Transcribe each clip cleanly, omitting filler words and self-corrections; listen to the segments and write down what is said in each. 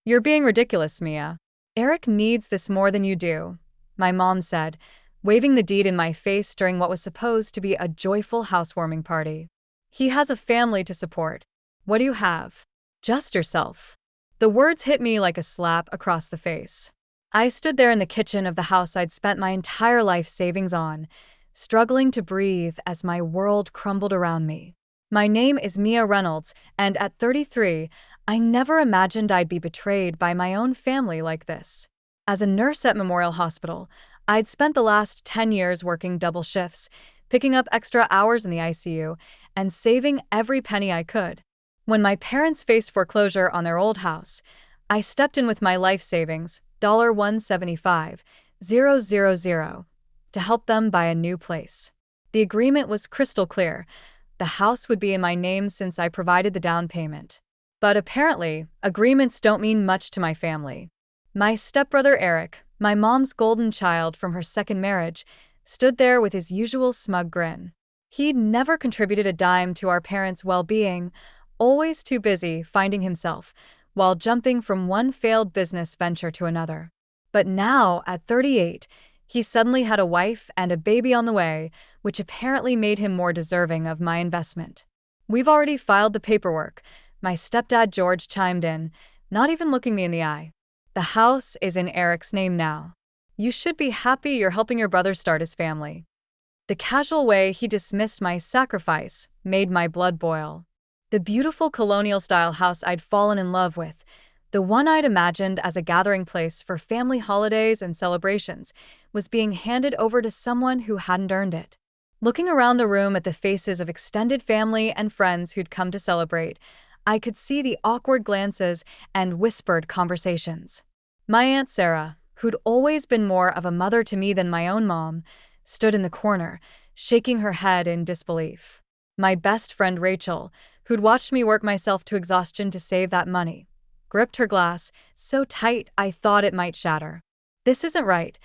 You're being ridiculous, Mia. Eric needs this more than you do, my mom said, waving the deed in my face during what was supposed to be a joyful housewarming party. He has a family to support. What do you have? Just yourself. The words hit me like a slap across the face. I stood there in the kitchen of the house I'd spent my entire life savings on, struggling to breathe as my world crumbled around me. My name is Mia Reynolds, and at 33, I never imagined I'd be betrayed by my own family like this. As a nurse at Memorial Hospital, I'd spent the last 10 years working double shifts, picking up extra hours in the ICU, and saving every penny I could. When my parents faced foreclosure on their old house, I stepped in with my life savings, $175,000, to help them buy a new place. The agreement was crystal clear. The house would be in my name since I provided the down payment. But apparently, agreements don't mean much to my family. My stepbrother Eric, my mom's golden child from her second marriage, stood there with his usual smug grin. He'd never contributed a dime to our parents' well-being, always too busy finding himself, while jumping from one failed business venture to another. But now, at 38, he suddenly had a wife and a baby on the way, which apparently made him more deserving of my investment. "We've already filed the paperwork," my stepdad George chimed in, not even looking me in the eye. "The house is in Eric's name now. You should be happy you're helping your brother start his family." The casual way he dismissed my sacrifice made my blood boil. The beautiful colonial-style house I'd fallen in love with, the one I'd imagined as a gathering place for family holidays and celebrations, was being handed over to someone who hadn't earned it. Looking around the room at the faces of extended family and friends who'd come to celebrate, I could see the awkward glances and whispered conversations. My Aunt Sarah, who'd always been more of a mother to me than my own mom, stood in the corner, shaking her head in disbelief. My best friend Rachel, who'd watched me work myself to exhaustion to save that money, gripped her glass so tight I thought it might shatter. "This isn't right,"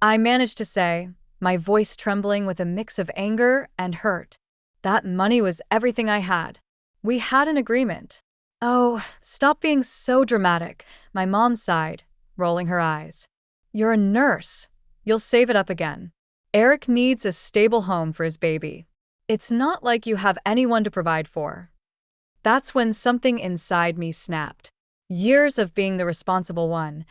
I managed to say, my voice trembling with a mix of anger and hurt. "That money was everything I had. We had an agreement." "Oh, stop being so dramatic," my mom sighed, rolling her eyes. "You're a nurse. You'll save it up again. Eric needs a stable home for his baby. It's not like you have anyone to provide for." That's when something inside me snapped. Years of being the responsible one,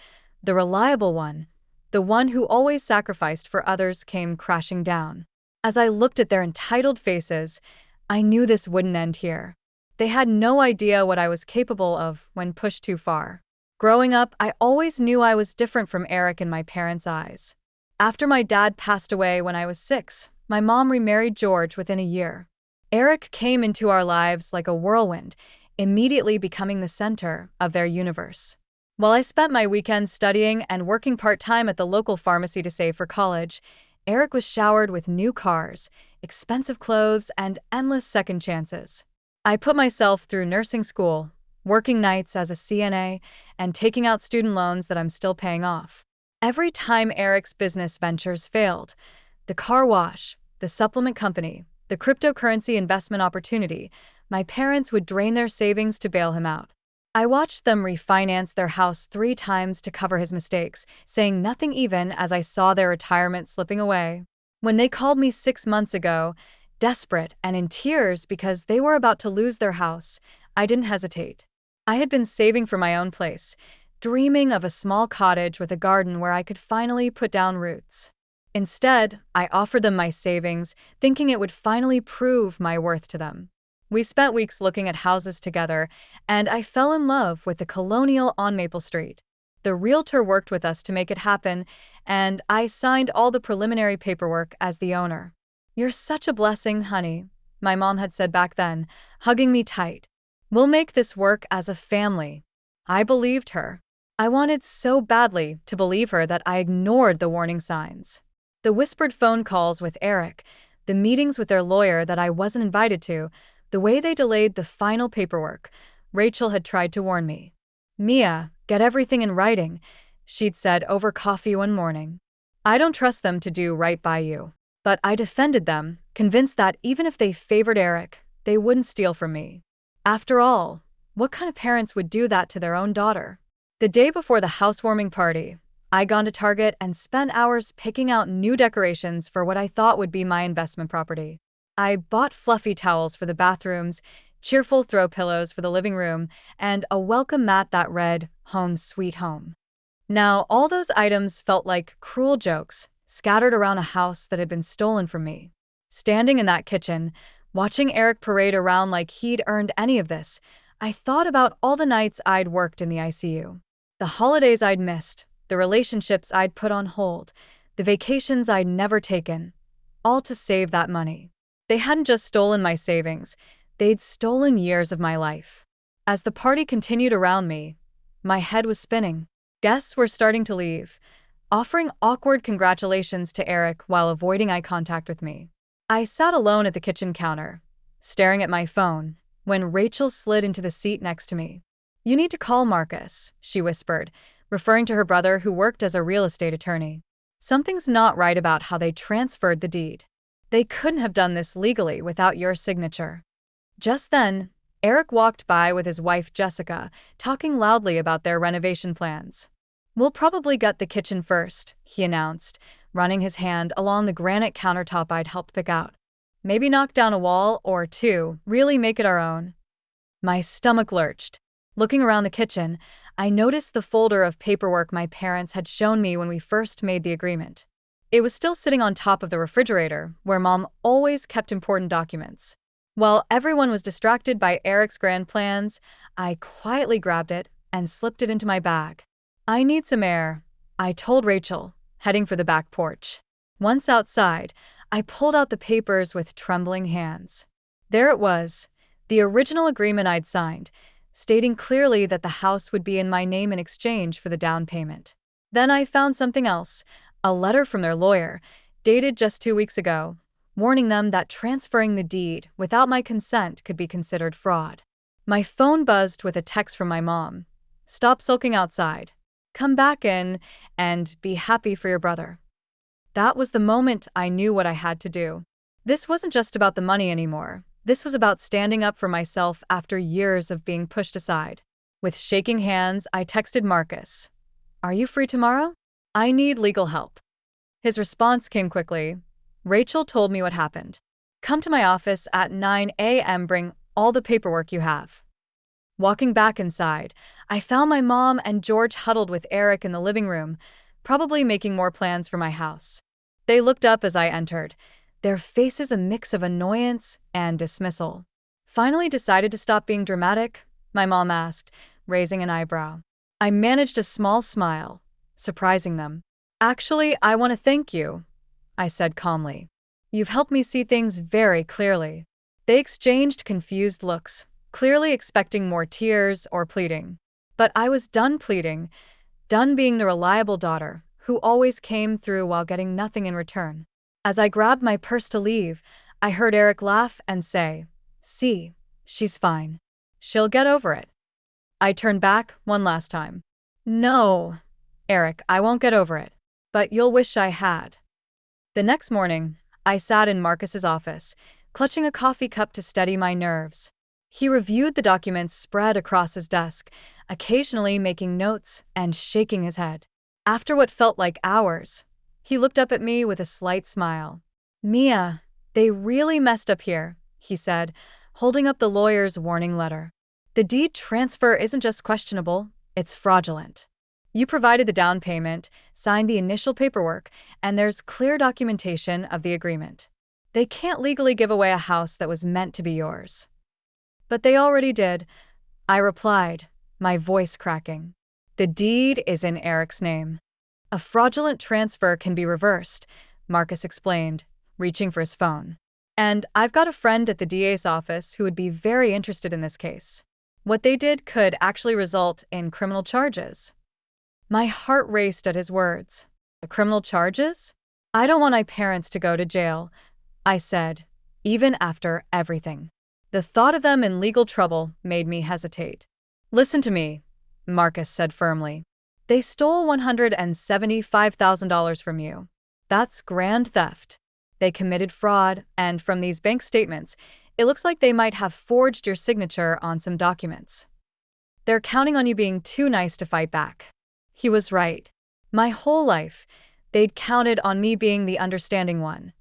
the reliable one, the one who always sacrificed for others came crashing down. As I looked at their entitled faces, I knew this wouldn't end here. They had no idea what I was capable of when pushed too far. Growing up, I always knew I was different from Eric in my parents' eyes. After my dad passed away when I was 6, my mom remarried George within a year. Eric came into our lives like a whirlwind, immediately becoming the center of their universe. While I spent my weekends studying and working part-time at the local pharmacy to save for college, Eric was showered with new cars, expensive clothes, and endless second chances. I put myself through nursing school, working nights as a CNA, and taking out student loans that I'm still paying off. Every time Eric's business ventures failed, the car wash, the supplement company, the cryptocurrency investment opportunity, my parents would drain their savings to bail him out. I watched them refinance their house 3 times to cover his mistakes, saying nothing even as I saw their retirement slipping away. When they called me 6 months ago, desperate and in tears because they were about to lose their house, I didn't hesitate. I had been saving for my own place, dreaming of a small cottage with a garden where I could finally put down roots. Instead, I offered them my savings, thinking it would finally prove my worth to them. We spent weeks looking at houses together, and I fell in love with the Colonial on Maple Street. The realtor worked with us to make it happen, and I signed all the preliminary paperwork as the owner. "You're such a blessing, honey," my mom had said back then, hugging me tight. "We'll make this work as a family." I believed her. I wanted so badly to believe her that I ignored the warning signs. The whispered phone calls with Eric, the meetings with their lawyer that I wasn't invited to, the way they delayed the final paperwork. Rachel had tried to warn me. "Mia, get everything in writing," she'd said over coffee one morning. "I don't trust them to do right by you." But I defended them, convinced that even if they favored Eric, they wouldn't steal from me. After all, what kind of parents would do that to their own daughter? The day before the housewarming party, I'd gone to Target and spent hours picking out new decorations for what I thought would be my investment property. I bought fluffy towels for the bathrooms, cheerful throw pillows for the living room, and a welcome mat that read, "Home Sweet Home." Now, all those items felt like cruel jokes scattered around a house that had been stolen from me. Standing in that kitchen, watching Eric parade around like he'd earned any of this, I thought about all the nights I'd worked in the ICU. The holidays I'd missed, the relationships I'd put on hold, the vacations I'd never taken, all to save that money. They hadn't just stolen my savings, they'd stolen years of my life. As the party continued around me, my head was spinning. Guests were starting to leave, offering awkward congratulations to Eric while avoiding eye contact with me. I sat alone at the kitchen counter, staring at my phone, when Rachel slid into the seat next to me. "You need to call Marcus," she whispered, referring to her brother who worked as a real estate attorney. "Something's not right about how they transferred the deed. They couldn't have done this legally without your signature." Just then, Eric walked by with his wife Jessica, talking loudly about their renovation plans. "We'll probably gut the kitchen first," he announced, running his hand along the granite countertop I'd helped pick out. "Maybe knock down a wall or two, really make it our own." My stomach lurched. Looking around the kitchen, I noticed the folder of paperwork my parents had shown me when we first made the agreement. It was still sitting on top of the refrigerator, where Mom always kept important documents. While everyone was distracted by Eric's grand plans, I quietly grabbed it and slipped it into my bag. "I need some air," I told Rachel, heading for the back porch. Once outside, I pulled out the papers with trembling hands. There it was, the original agreement I'd signed, stating clearly that the house would be in my name in exchange for the down payment. Then I found something else, a letter from their lawyer, dated just 2 weeks ago, warning them that transferring the deed without my consent could be considered fraud. My phone buzzed with a text from my mom. "Stop sulking outside. Come back in and be happy for your brother." That was the moment I knew what I had to do. This wasn't just about the money anymore. This was about standing up for myself after years of being pushed aside. With shaking hands, I texted Marcus. "Are you free tomorrow? I need legal help." His response came quickly. "Rachel told me what happened. Come to my office at 9 a.m. Bring all the paperwork you have." Walking back inside, I found my mom and George huddled with Eric in the living room, probably making more plans for my house. They looked up as I entered, their faces a mix of annoyance and dismissal. "Finally decided to stop being dramatic?" my mom asked, raising an eyebrow. I managed a small smile, surprising them. "Actually, I want to thank you," I said calmly. "You've helped me see things very clearly." They exchanged confused looks, clearly expecting more tears or pleading. But I was done pleading, done being the reliable daughter who always came through while getting nothing in return. As I grabbed my purse to leave, I heard Eric laugh and say, "See, she's fine. She'll get over it." I turned back one last time. "No, Eric, I won't get over it. But you'll wish I had." The next morning, I sat in Marcus's office, clutching a coffee cup to steady my nerves. He reviewed the documents spread across his desk, occasionally making notes and shaking his head. After what felt like hours, he looked up at me with a slight smile. "Mia, they really messed up here," he said, holding up the lawyer's warning letter. "The deed transfer isn't just questionable, it's fraudulent. You provided the down payment, signed the initial paperwork, and there's clear documentation of the agreement. They can't legally give away a house that was meant to be yours." "But they already did," I replied, my voice cracking. "The deed is in Eric's name. A fraudulent transfer can be reversed," Marcus explained, reaching for his phone. "And I've got a friend at the DA's office who would be very interested in this case. What they did could actually result in criminal charges." My heart raced at his words. "Criminal charges? I don't want my parents to go to jail," I said, even after everything. The thought of them in legal trouble made me hesitate. "Listen to me," Marcus said firmly. "They stole $175,000 from you. That's grand theft. They committed fraud, and from these bank statements, it looks like they might have forged your signature on some documents. They're counting on you being too nice to fight back. He was right. My whole life, they'd counted on me being the understanding one,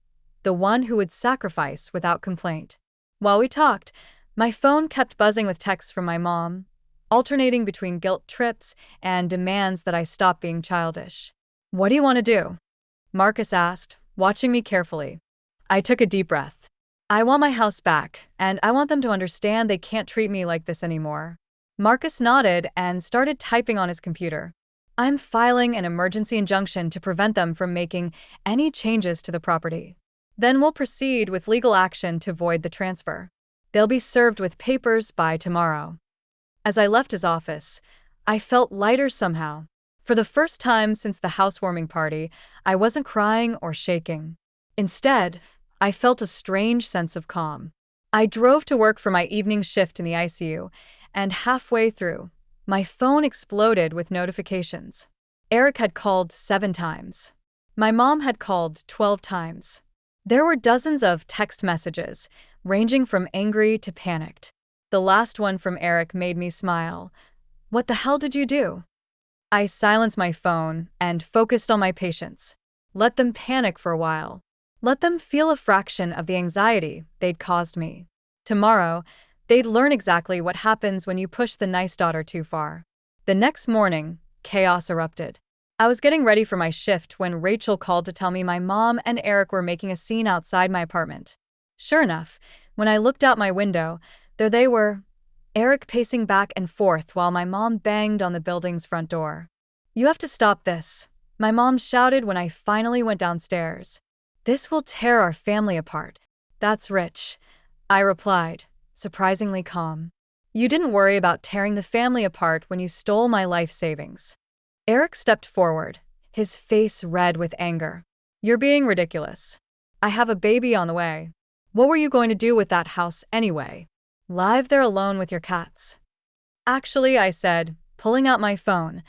the one who would sacrifice without complaint. While we talked, my phone kept buzzing with texts from my mom, alternating between guilt trips and demands that I stop being childish. "What do you want to do?" Marcus asked, watching me carefully. I took a deep breath. "I want my house back, and I want them to understand they can't treat me like this anymore." Marcus nodded and started typing on his computer. "I'm filing an emergency injunction to prevent them from making any changes to the property. Then we'll proceed with legal action to void the transfer. They'll be served with papers by tomorrow." As I left his office, I felt lighter somehow. For the first time since the housewarming party, I wasn't crying or shaking. Instead, I felt a strange sense of calm. I drove to work for my evening shift in the ICU, and halfway through, my phone exploded with notifications. Eric had called 7 times. My mom had called 12 times. There were dozens of text messages, ranging from angry to panicked. The last one from Eric made me smile. "What the hell did you do?" I silenced my phone and focused on my patients. Let them panic for a while. Let them feel a fraction of the anxiety they'd caused me. Tomorrow, they'd learn exactly what happens when you push the nice daughter too far. The next morning, chaos erupted. I was getting ready for my shift when Rachel called to tell me my mom and Eric were making a scene outside my apartment. Sure enough, when I looked out my window, there they were, Eric pacing back and forth while my mom banged on the building's front door. "You have to stop this," my mom shouted when I finally went downstairs. "This will tear our family apart." "That's rich," I replied, surprisingly calm. "You didn't worry about tearing the family apart when you stole my life savings." Eric stepped forward, his face red with anger. "You're being ridiculous. I have a baby on the way. What were you going to do with that house anyway? Live there alone with your cats?" "Actually," I said, pulling out my phone,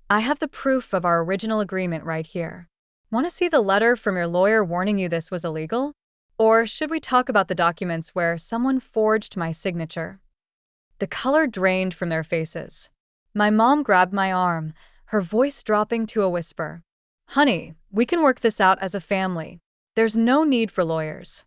"I have the proof of our original agreement right here. Want to see the letter from your lawyer warning you this was illegal? Or should we talk about the documents where someone forged my signature?" The color drained from their faces. My mom grabbed my arm, her voice dropping to a whisper. "Honey, we can work this out as a family. There's no need for lawyers."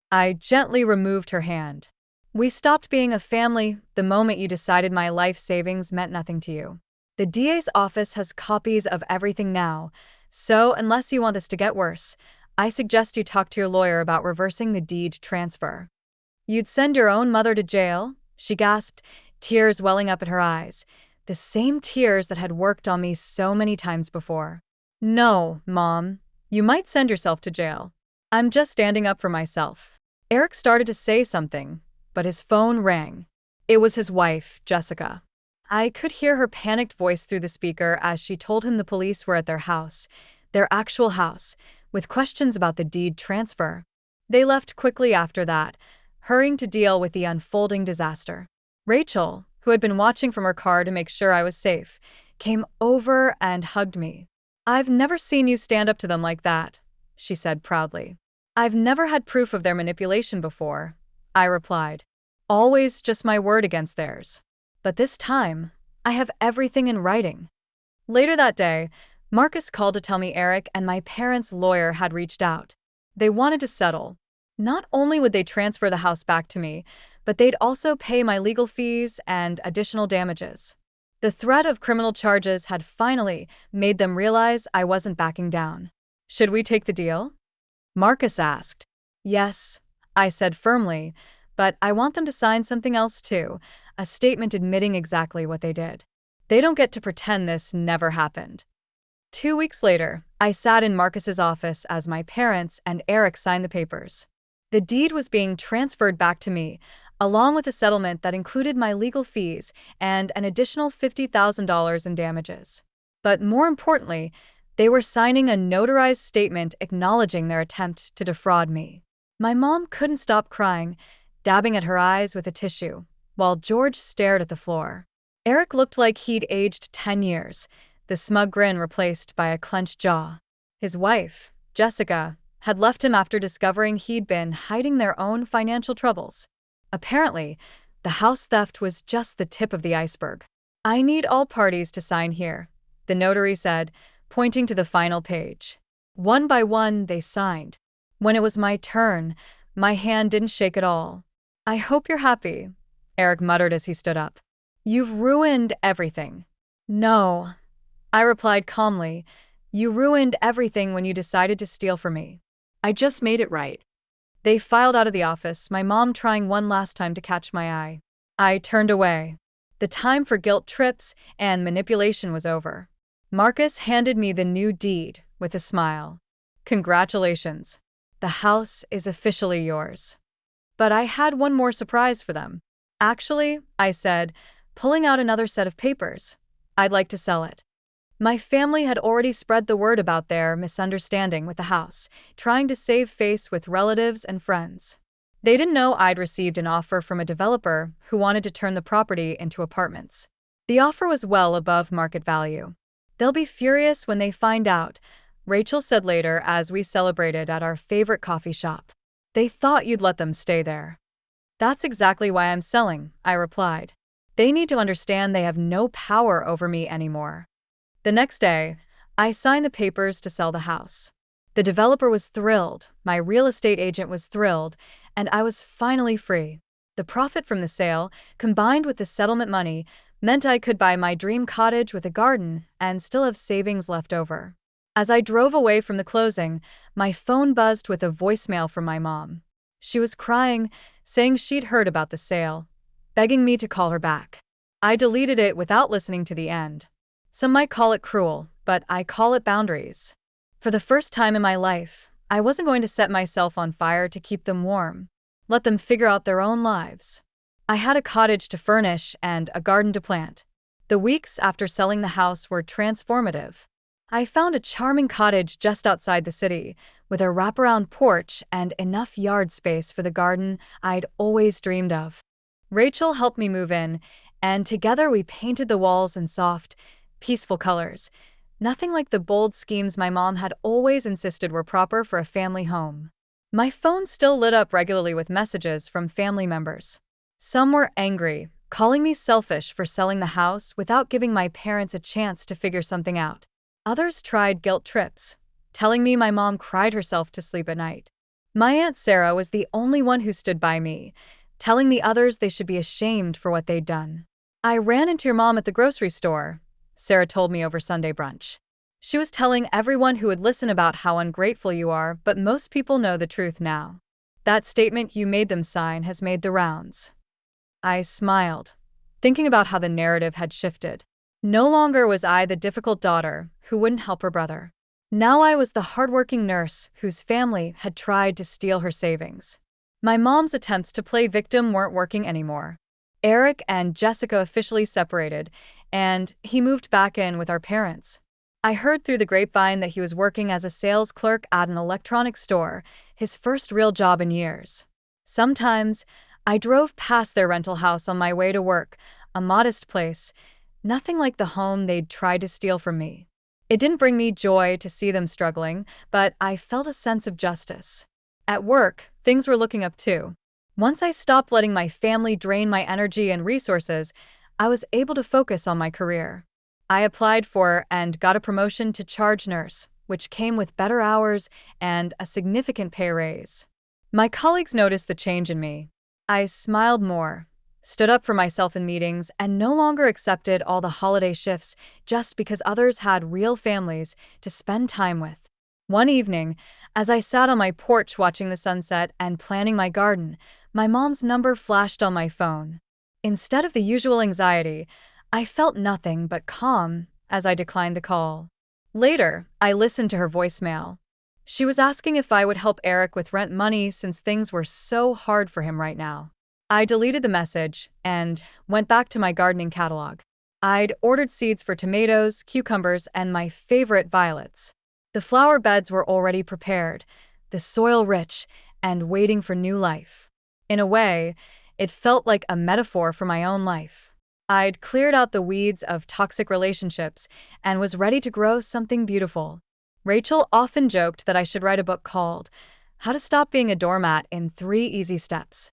I gently removed her hand. "We stopped being a family the moment you decided my life savings meant nothing to you. The DA's office has copies of everything now, so unless you want this to get worse, I suggest you talk to your lawyer about reversing the deed transfer." "You'd send your own mother to jail?" she gasped, tears welling up at her eyes, the same tears that had worked on me so many times before. "No, Mom. You might send yourself to jail. I'm just standing up for myself." Eric started to say something, but his phone rang. It was his wife, Jessica. I could hear her panicked voice through the speaker as she told him the police were at their house, their actual house, with questions about the deed transfer. They left quickly after that, hurrying to deal with the unfolding disaster. Rachel, who had been watching from her car to make sure I was safe, came over and hugged me. "I've never seen you stand up to them like that," she said proudly. "I've never had proof of their manipulation before," I replied. "Always just my word against theirs. But this time, I have everything in writing." Later that day, Marcus called to tell me Eric and my parents' lawyer had reached out. They wanted to settle. Not only would they transfer the house back to me, but they'd also pay my legal fees and additional damages. The threat of criminal charges had finally made them realize I wasn't backing down. "Should we take the deal?" Marcus asked. "Yes," I said firmly, "but I want them to sign something else too, a statement admitting exactly what they did. They don't get to pretend this never happened." 2 weeks later, I sat in Marcus's office as my parents and Eric signed the papers. The deed was being transferred back to me, along with a settlement that included my legal fees and an additional $50,000 in damages. But more importantly, they were signing a notarized statement acknowledging their attempt to defraud me. My mom couldn't stop crying, dabbing at her eyes with a tissue, while George stared at the floor. Eric looked like he'd aged 10 years, the smug grin replaced by a clenched jaw. His wife, Jessica, had left him after discovering he'd been hiding their own financial troubles. Apparently, The house theft was just the tip of the iceberg. I need all parties to sign here, the notary said, pointing to the final page. One by one, they signed. When it was my turn, my hand didn't shake at all. I hope you're happy, Eric muttered as he stood up. You've ruined everything. No, I replied calmly. You ruined everything when you decided to steal from me. I just made it right. They filed out of the office, my mom trying one last time to catch my eye. I turned away. The time for guilt trips and manipulation was over. Marcus handed me the new deed with a smile. Congratulations. The house is officially yours. But I had one more surprise for them. Actually, I said, pulling out another set of papers. I'd like to sell it. My family had already spread the word about their misunderstanding with the house, trying to save face with relatives and friends. They didn't know I'd received an offer from a developer who wanted to turn the property into apartments. The offer was well above market value. They'll be furious when they find out, Rachel said later as we celebrated at our favorite coffee shop. They thought you'd let them stay there. That's exactly why I'm selling, I replied. They need to understand they have no power over me anymore. The next day, I signed the papers to sell the house. The developer was thrilled, my real estate agent was thrilled, and I was finally free. The profit from the sale, combined with the settlement money, meant I could buy my dream cottage with a garden and still have savings left over. As I drove away from the closing, my phone buzzed with a voicemail from my mom. She was crying, saying she'd heard about the sale, begging me to call her back. I deleted it without listening to the end. Some might call it cruel, but I call it boundaries. For the first time in my life, I wasn't going to set myself on fire to keep them warm. Let them figure out their own lives. I had a cottage to furnish and a garden to plant. The weeks after selling the house were transformative. I found a charming cottage just outside the city, with a wraparound porch and enough yard space for the garden I'd always dreamed of. Rachel helped me move in, and together we painted the walls in soft, peaceful colors. Nothing like the bold schemes my mom had always insisted were proper for a family home. My phone still lit up regularly with messages from family members. Some were angry, calling me selfish for selling the house without giving my parents a chance to figure something out. Others tried guilt trips, telling me my mom cried herself to sleep at night. My Aunt Sarah was the only one who stood by me, telling the others they should be ashamed for what they'd done. I ran into your mom at the grocery store, Sarah told me over Sunday brunch. She was telling everyone who would listen about how ungrateful you are, but most people know the truth now. That statement you made them sign has made the rounds. I smiled, thinking about how the narrative had shifted. No longer was I the difficult daughter who wouldn't help her brother. Now I was the hardworking nurse whose family had tried to steal her savings. My mom's attempts to play victim weren't working anymore. Eric and Jessica officially separated, and he moved back in with our parents. I heard through the grapevine that he was working as a sales clerk at an electronics store, his first real job in years. Sometimes, I drove past their rental house on my way to work, a modest place, nothing like the home they'd tried to steal from me. It didn't bring me joy to see them struggling, but I felt a sense of justice. At work, things were looking up too. Once I stopped letting my family drain my energy and resources, I was able to focus on my career. I applied for and got a promotion to charge nurse, which came with better hours and a significant pay raise. My colleagues noticed the change in me. I smiled more, stood up for myself in meetings, and no longer accepted all the holiday shifts just because others had real families to spend time with. One evening, as I sat on my porch watching the sunset and planning my garden, my mom's number flashed on my phone. Instead of the usual anxiety, I felt nothing but calm as I declined the call. Later, I listened to her voicemail. She was asking if I would help Eric with rent money since things were so hard for him right now. I deleted the message and went back to my gardening catalog. I'd ordered seeds for tomatoes, cucumbers, and my favorite violets. The flower beds were already prepared, the soil rich, and waiting for new life. In a way, it felt like a metaphor for my own life. I'd cleared out the weeds of toxic relationships and was ready to grow something beautiful. Rachel often joked that I should write a book called How to Stop Being a Doormat in 3 Easy Steps.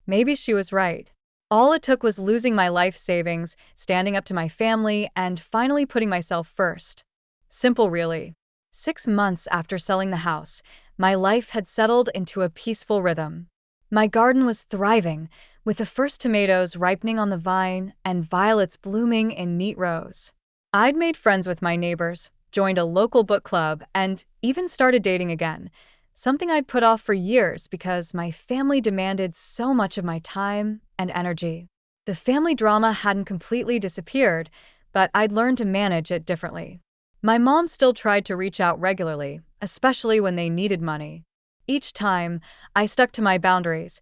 Maybe she was right. All it took was losing my life savings, standing up to my family, and finally putting myself first. Simple, really. 6 months after selling the house, my life had settled into a peaceful rhythm. My garden was thriving, with the first tomatoes ripening on the vine and violets blooming in neat rows. I'd made friends with my neighbors, joined a local book club, and even started dating again, something I'd put off for years because my family demanded so much of my time and energy. The family drama hadn't completely disappeared, but I'd learned to manage it differently. My mom still tried to reach out regularly, especially when they needed money. Each time, I stuck to my boundaries.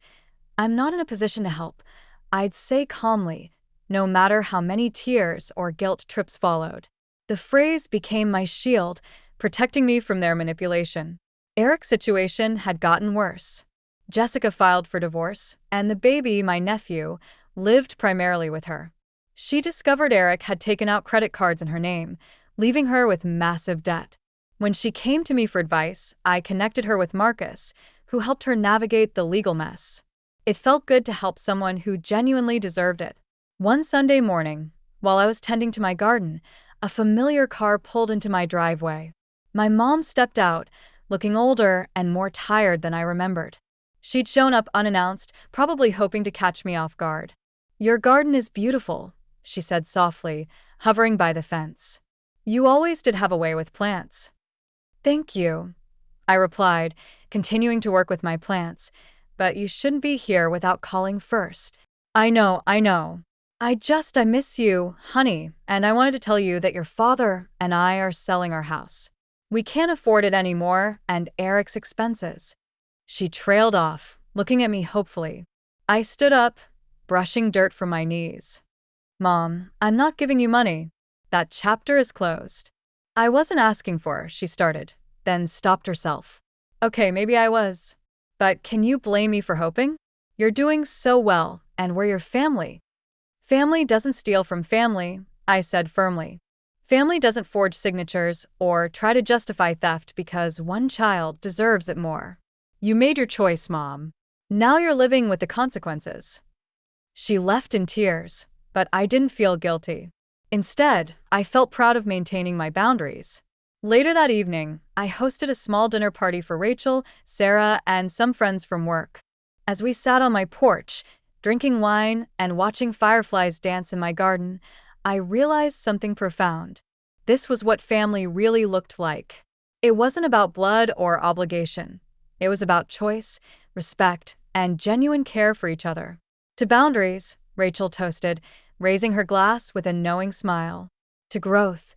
"I'm not in a position to help," I'd say calmly, no matter how many tears or guilt trips followed. The phrase became my shield, protecting me from their manipulation. Eric's situation had gotten worse. Jessica filed for divorce, and the baby, my nephew, lived primarily with her. She discovered Eric had taken out credit cards in her name, leaving her with massive debt. When she came to me for advice, I connected her with Marcus, who helped her navigate the legal mess. It felt good to help someone who genuinely deserved it. One Sunday morning, while I was tending to my garden, a familiar car pulled into my driveway. My mom stepped out, looking older and more tired than I remembered. She'd shown up unannounced, probably hoping to catch me off guard. "Your garden is beautiful," she said softly, hovering by the fence. "You always did have a way with plants." "Thank you," I replied, continuing to work with my plants. "But you shouldn't be here without calling first." I know. I miss you, honey, and I wanted to tell you that your father and I are selling our house. We can't afford it anymore, and Eric's expenses." She trailed off, looking at me hopefully. I stood up, brushing dirt from my knees. "Mom, I'm not giving you money. That chapter is closed." "I wasn't asking for," she started, then stopped herself. "Okay, maybe I was. But can you blame me for hoping? You're doing so well, and we're your family." "Family doesn't steal from family," I said firmly. "Family doesn't forge signatures or try to justify theft because one child deserves it more. You made your choice, Mom. Now you're living with the consequences." She left in tears, but I didn't feel guilty. Instead, I felt proud of maintaining my boundaries. Later that evening, I hosted a small dinner party for Rachel, Sarah, and some friends from work. As we sat on my porch, drinking wine and watching fireflies dance in my garden, I realized something profound. This was what family really looked like. It wasn't about blood or obligation. It was about choice, respect, and genuine care for each other. "To boundaries," Rachel toasted, raising her glass with a knowing smile. "To growth,"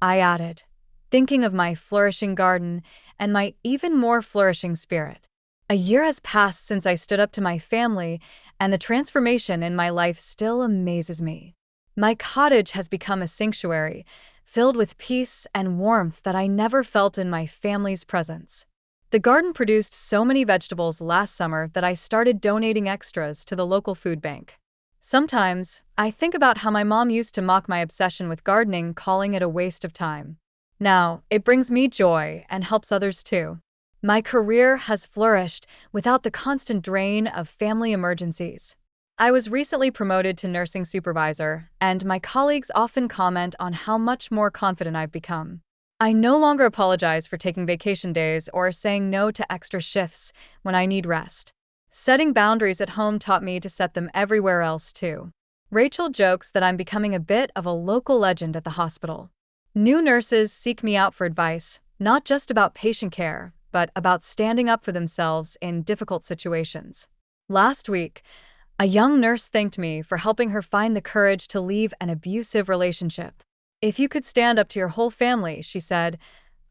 I added, thinking of my flourishing garden and my even more flourishing spirit. A year has passed since I stood up to my family, and the transformation in my life still amazes me. My cottage has become a sanctuary, filled with peace and warmth that I never felt in my family's presence. The garden produced so many vegetables last summer that I started donating extras to the local food bank. Sometimes, I think about how my mom used to mock my obsession with gardening, calling it a waste of time. Now, it brings me joy and helps others too. My career has flourished without the constant drain of family emergencies. I was recently promoted to nursing supervisor, and my colleagues often comment on how much more confident I've become. I no longer apologize for taking vacation days or saying no to extra shifts when I need rest. Setting boundaries at home taught me to set them everywhere else too. Rachel jokes that I'm becoming a bit of a local legend at the hospital. New nurses seek me out for advice, not just about patient care, but about standing up for themselves in difficult situations. Last week, a young nurse thanked me for helping her find the courage to leave an abusive relationship. "If you could stand up to your whole family," she said,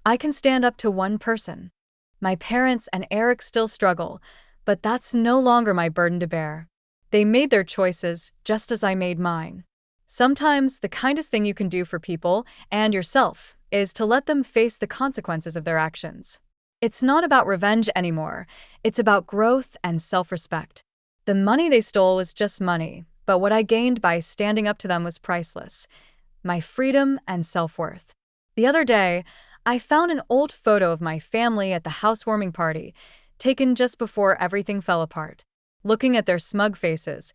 "I can stand up to one person. My parents and Eric still struggle, but that's no longer my burden to bear. They made their choices just as I made mine." Sometimes the kindest thing you can do for people and yourself is to let them face the consequences of their actions. It's not about revenge anymore. It's about growth and self-respect. The money they stole was just money, but what I gained by standing up to them was priceless: my freedom and self-worth. The other day, I found an old photo of my family at the housewarming party, taken just before everything fell apart. Looking at their smug faces,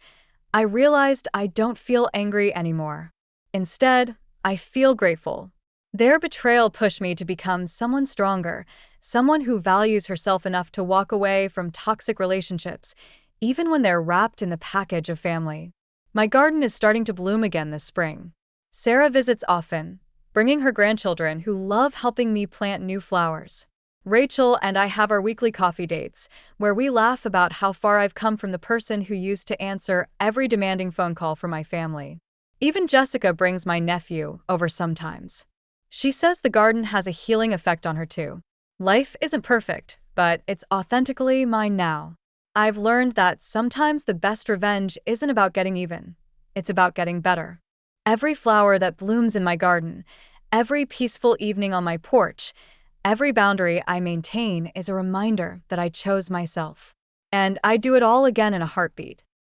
I realized I don't feel angry anymore. Instead, I feel grateful. Their betrayal pushed me to become someone stronger, someone who values herself enough to walk away from toxic relationships, even when they're wrapped in the package of family. My garden is starting to bloom again this spring. Sarah visits often, bringing her grandchildren who love helping me plant new flowers. Rachel and I have our weekly coffee dates, where we laugh about how far I've come from the person who used to answer every demanding phone call for my family. Even Jessica brings my nephew over sometimes. She says the garden has a healing effect on her too. Life isn't perfect, but it's authentically mine now. I've learned that sometimes the best revenge isn't about getting even. It's about getting better. Every flower that blooms in my garden, every peaceful evening on my porch, every boundary I maintain is a reminder that I chose myself. And I'd do it all again in a heartbeat.